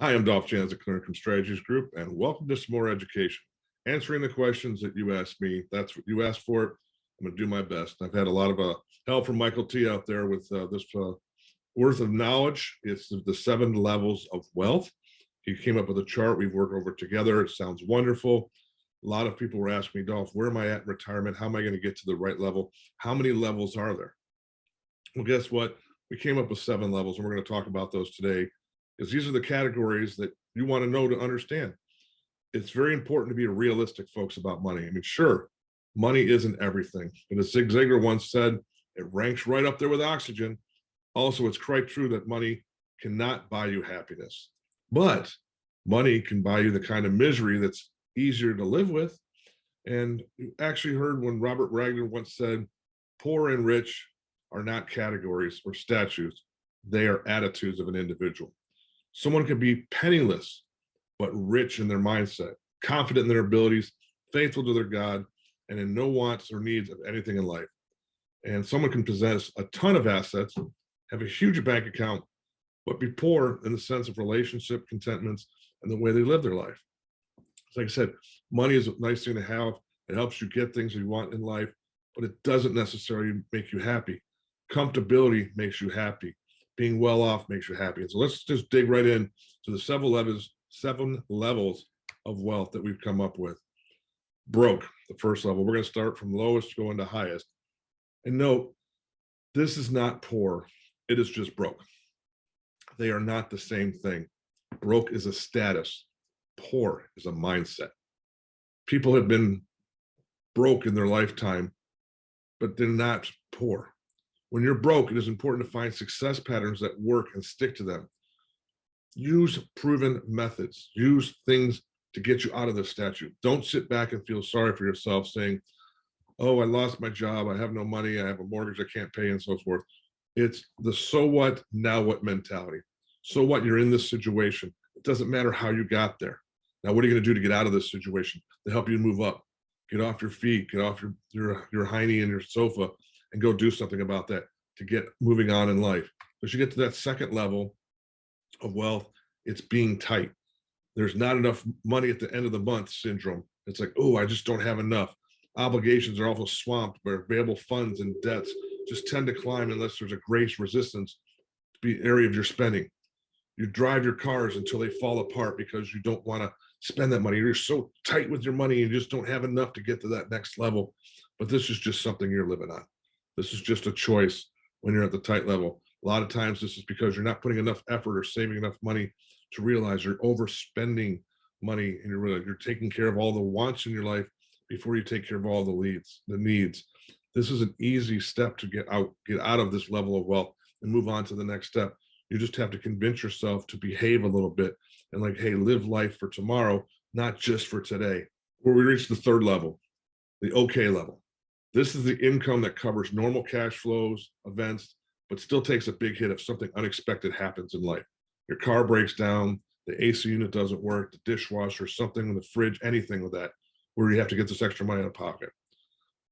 Hi, I'm Dolph Janz at Clear Income Strategies Group, and welcome to some more education. Answering the questions that you asked me. That's what you asked for. I'm going to do my best. I've had a lot of help from Michael T out there with this worth of knowledge. It's the 7 levels of wealth. He came up with a chart. We've worked over together. It sounds wonderful. A lot of people were asking me, Dolph, where am I at in retirement? How am I going to get to the right level? How many levels are there? Well, guess what? We came up with 7 levels, and we're going to talk about those today, because these are the categories that you want to know to understand. It's very important to be realistic, folks, about money. I mean, sure, money isn't everything. And as Zig Ziglar once said, it ranks right up there with oxygen. Also, it's quite true that money cannot buy you happiness, but money can buy you the kind of misery that's easier to live with. And you actually heard when Robert Wagner once said, poor and rich are not categories or statues. They are attitudes of an individual. Someone can be penniless, but rich in their mindset, confident in their abilities, faithful to their God, and in no wants or needs of anything in life. And someone can possess a ton of assets, have a huge bank account, but be poor in the sense of relationship, contentments, and the way they live their life. Like I said, money is a nice thing to have. It helps you get things you want in life, but it doesn't necessarily make you happy. Comfortability makes you happy. Being well off makes you happy. And so let's just dig right in to the 7 levels of wealth that we've come up with. Broke, the first level. We're going to start from lowest going to highest. And note, this is not poor. It is just broke. They are not the same thing. Broke is a status. Poor is a mindset. People have been broke in their lifetime, but they're not poor. When you're broke, it is important to find success patterns that work and stick to them. Use proven methods. Use things to get you out of this statute. Don't sit back and feel sorry for yourself saying, oh, I lost my job. I have no money. I have a mortgage I can't pay, and so forth. It's the so what, now what mentality. So what, you're in this situation. It doesn't matter how you got there. Now, what are you going to do to get out of this situation to help you move up? Get off your feet, get off your hiney and your sofa, and go do something about that to get moving on in life. As you get to that second level of wealth, it's being tight. There's not enough money at the end of the month syndrome. It's like, oh, I just don't have enough. Obligations are also swamped where available funds and debts just tend to climb unless there's a great resistance to be area of your spending. You drive your cars until they fall apart because you don't want to spend that money. You're so tight with your money, you just don't have enough to get to that next level. But this is just something you're living on. This is just a choice when you're at the tight level. A lot of times this is because you're not putting enough effort or saving enough money to realize you're overspending money, and you're taking care of all the wants in your life before you take care of all the needs. This is an easy step to get out of this level of wealth and move on to the next step. You just have to convince yourself to behave a little bit and like, hey, live life for tomorrow, not just for today. Where we reach the third level, the okay level. This is the income that covers normal cash flows, events, but still takes a big hit if something unexpected happens in life. Your car breaks down, the AC unit doesn't work, the dishwasher, something in the fridge, anything with that, where you have to get this extra money out of pocket.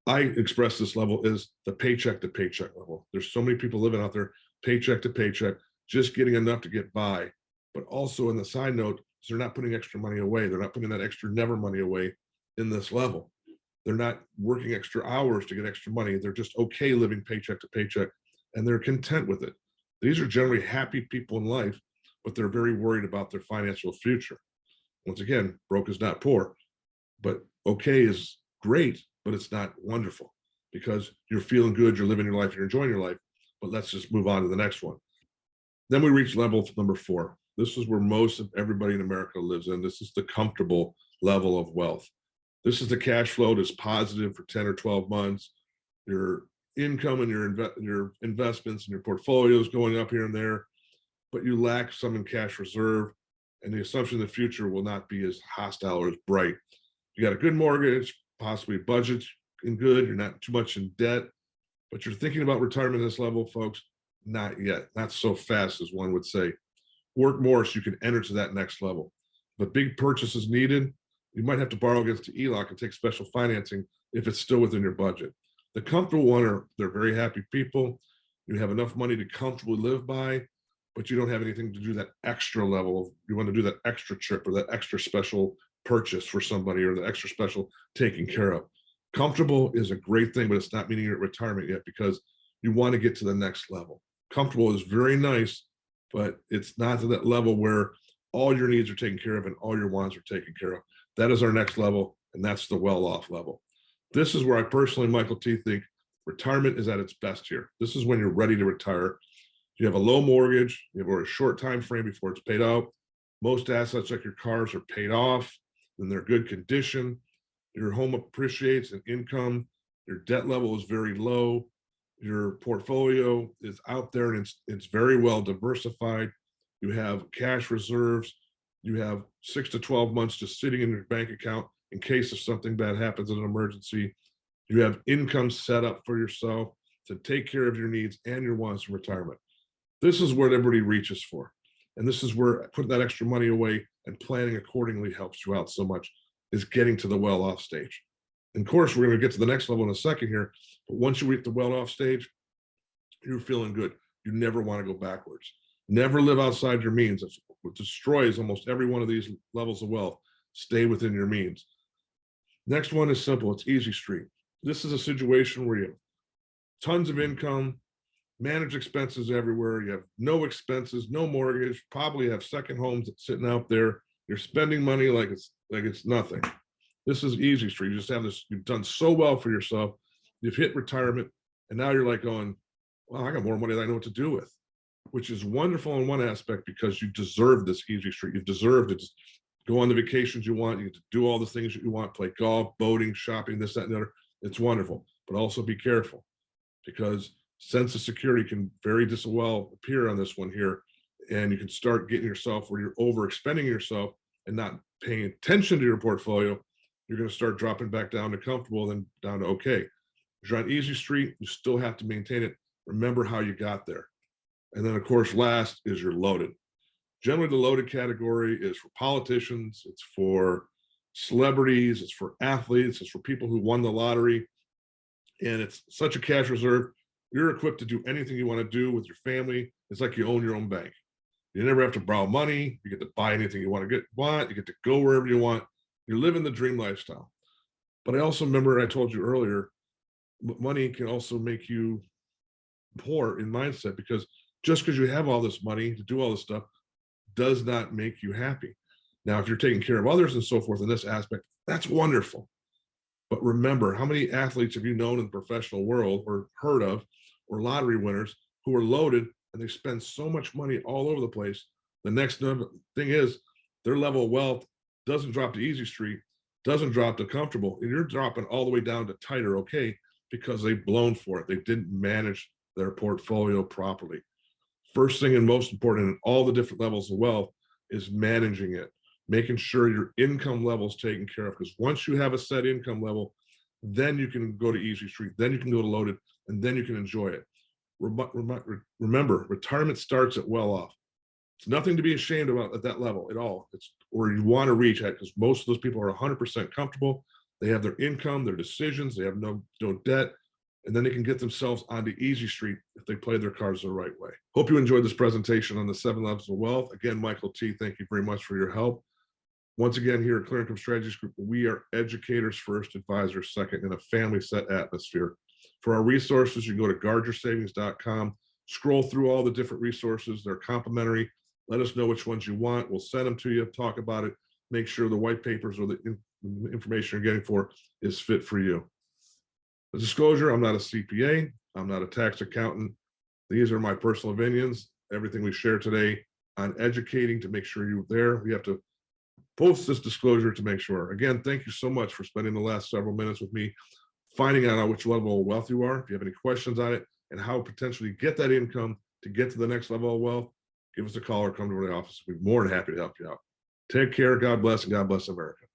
I express this level as the paycheck to paycheck level. There's so many people living out there, paycheck to paycheck, just getting enough to get by. But also in the side note, they're not putting extra money away. They're not putting that extra never money away in this level. They're not working extra hours to get extra money. They're just okay living paycheck to paycheck, and they're content with it. These are generally happy people in life, but they're very worried about their financial future. Once again, broke is not poor, but okay is great, but it's not wonderful because you're feeling good, you're living your life, you're enjoying your life. But let's just move on to the next one. Then we reach level number 4. This is where most of everybody in America lives in. This is the comfortable level of wealth. This is the cash flow that's positive for 10 or 12 months. Your income and your investments and your portfolios going up here and there, but you lack some in cash reserve, and the assumption the future will not be as hostile or as bright. You got a good mortgage, possibly budget in good, you're not too much in debt, but you're thinking about retirement at this level, folks, not yet, not so fast as one would say. Work more so you can enter to that next level. If a big purchase is needed, you might have to borrow against the ELOC and take special financing if it's still within your budget. The comfortable one they're very happy people. You have enough money to comfortably live by, but you don't have anything to do that extra level. You want to do that extra trip or that extra special purchase for somebody or the extra special taken care of. Comfortable is a great thing, but it's not meaning you're at retirement yet because you want to get to the next level. Comfortable is very nice, but it's not to that level where all your needs are taken care of and all your wants are taken care of. That is our next level, and that's the well-off level. This is where I personally, Michael T., think retirement is at its best here. This is when you're ready to retire. You have a low mortgage, you have a short time frame before it's paid out. Most assets like your cars are paid off and they're good condition. Your home appreciates in income. Your debt level is very low. Your portfolio is out there and it's very well diversified. You have cash reserves. You have 6 to 12 months just sitting in your bank account in case if something bad happens in an emergency. You have income set up for yourself to take care of your needs and your wants in retirement. This is what everybody reaches for. And this is where putting that extra money away and planning accordingly helps you out so much, is getting to the well-off stage. And of course, we're going to get to the next level in a second here. But once you reach the well-off stage, you're feeling good. You never want to go backwards. Never live outside your means. That's what destroys almost every one of these levels of wealth. Stay within your means. Next one is simple. It's easy street. This is a situation where you have tons of income, manage expenses everywhere. You have no expenses, no mortgage, probably have second homes sitting out there. You're spending money like it's nothing. This is easy street. You just have this, you've done so well for yourself. You've hit retirement, and now you're like going, well, I got more money than I know what to do with, which is wonderful in one aspect because you deserve this easy street. You deserve to just go on the vacations you want. You get to do all the things that you want, play golf, boating, shopping, this, that, and the other. It's wonderful, but also be careful because sense of security can very well appear on this one here. And you can start getting yourself where you're overexpending yourself and not paying attention to your portfolio. You're going to start dropping back down to comfortable, then down to okay. If you're on easy street, you still have to maintain it. Remember how you got there. And then, of course, last is your loaded. Generally, the loaded category is for politicians, it's for celebrities, it's for athletes, it's for people who won the lottery. And it's such a cash reserve. You're equipped to do anything you want to do with your family. It's like you own your own bank. You never have to borrow money. You get to buy anything you want. You get to go wherever you want. You're living the dream lifestyle. But I also remember I told you earlier, money can also make you poor in mindset because just because you have all this money to do all this stuff does not make you happy. Now, if you're taking care of others and so forth in this aspect, that's wonderful. But remember, how many athletes have you known in the professional world or heard of, or lottery winners who are loaded and they spend so much money all over the place? The next thing is their level of wealth doesn't drop to easy street, doesn't drop to comfortable, and you're dropping all the way down to tight or okay because they've blown for it. They didn't manage their portfolio properly. First thing and most important in all the different levels of wealth is managing it, making sure your income level is taken care of. Because once you have a set income level, then you can go to easy street, then you can go to loaded, and then you can enjoy it. Remember, retirement starts at well off. It's nothing to be ashamed about at that level at all. It's where you want to reach at because most of those people are 100% comfortable. They have their income, their decisions, they have no debt, and then they can get themselves onto easy street if they play their cards the right way. Hope you enjoyed this presentation on the 7 levels of wealth. Again, Michael T., thank you very much for your help. Once again, here at Clear Income Strategies Group, we are educators first, advisors second, in a family set atmosphere. For our resources, you can go to guardyoursavings.com, scroll through all the different resources. They're complimentary. Let us know which ones you want. We'll send them to you, talk about it, make sure the white papers or the information you're getting for is fit for you. The disclosure, I'm not a CPA. I'm not a tax accountant. These are my personal opinions. Everything we share today on educating to make sure you're there. We have to post this disclosure to make sure. Again, thank you so much for spending the last several minutes with me, finding out which level of wealth you are. If you have any questions on it and how potentially get that income to get to the next level of wealth, give us a call or come to the office. We'd be more than happy to help you out. Take care. God bless, and God bless America.